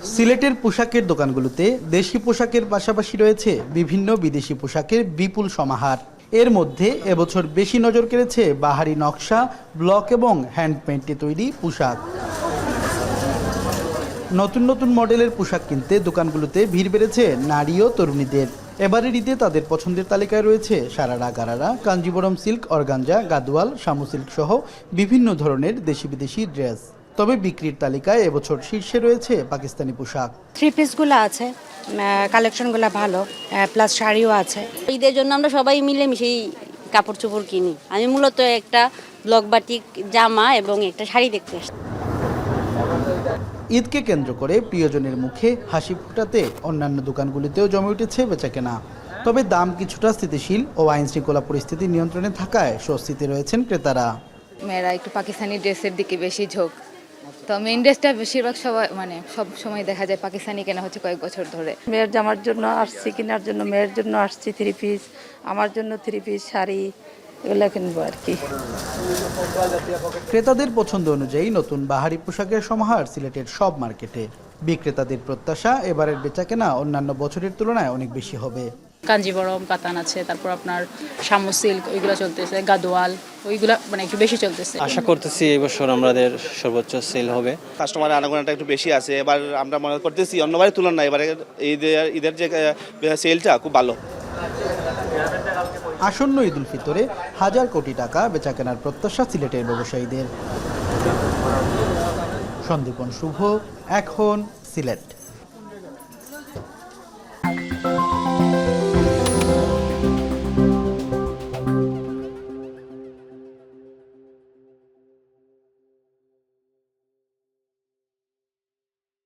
সিলেটের পোশাকের দোকানগুলোতে দেশি পোশাকের পাশাপাশি রয়েছে বিভিন্ন বিদেশি পোশাকের বিপুল সমাহার। এর মধ্যে এবছর বেশি নজর কেড়েছে বাহারি নকশা, ব্লক এবং হ্যান্ড পেইন্টে তৈরি পোশাক। নতুন নতুন মডেলের পোশাক কিনতে দোকানগুলোতে ভিড় বেড়েছে নারী ও তরুণীদের। এবারের ঈদে তাদের পছন্দের তালিকায় রয়েছে sharara, gharara, Kanjeevaram silk, organza, Gadwal, Shamu silk সহ বিভিন্ন ধরনের দেশি বিদেশি ড্রেস। তবে বিক্রির তালিকায় এবছর শীর্ষে রয়েছে পাকিস্তানি পোশাক। থ্রি পিসগুলো আছে, কালেকশনগুলো ভালো, প্লাস শাড়িও আছে। ঈদের জন্য আমরা সবাই মিলে মিশেই কাপড় চোপড় কিনি। আমি মূলত একটা ব্লক বাটিক জামা এবং একটা শাড়ি দেখতে আসছি। ঈদকে কেন্দ্র করে প্রিয়জনের মুখে হাসি ফোটাতে অন্যান্য দোকানগুলিতেও জমে উঠেছে বেচাকেনা। তবে দাম কিছুটা স্থিতিশীল ও আইন শৃঙ্খলা পরিস্থিতি নিয়ন্ত্রণে থাকায় স্বস্তিতে রয়েছেন ক্রেতারা। মেয়েরা একটু পাকিস্তানি ড্রেসের দিকে বেশি ঝোঁক, তো মেইন ড্রেসটা বেশিরভাগ সব সময় দেখা যায় পাকিস্তানি কেনা হচ্ছে কয়েক বছর ধরে। মেয়ের জামার জন্য আসছি, কেনার জন্য মেয়ের জন্য আসছি থ্রি পিস, আমার জন্য থ্রি পিস শাড়ি, এগুলো কিনবো আর কি। ক্রেতাদের পছন্দ অনুযায়ী নতুন বাহারি পোশাকের সমাহার সিলেটের সব মার্কেটে। বিক্রেতাদের প্রত্যাশা এবারের বেচাকেনা অন্যান্য বছরের তুলনায় অনেক বেশি হবে। কাঞ্জিবরম কাতান আছে, তারপর আপনার শামু সিল্ক ওইগুলো চলতেছে, গাদোয়াল ওইগুলো মানে একটু বেশি চলতেছে। আশা করতেছি এই বছর আমাদের সর্বোচ্চ সেল হবে। কাস্টমারের আনাগোনাটা একটু বেশি আছে এবার। আমরা মনে করতেছি অন্যবারের তুলনায় এবারে ঈদের যে সেলটা খুব ভালো। আসন্ন ঈদ উল ফিতরে হাজার কোটি টাকা বেচাকেনার প্রত্যাশা সিলেটের ব্যবসায়ীদের। সন্দীপন শুভ, এখন সিলেট।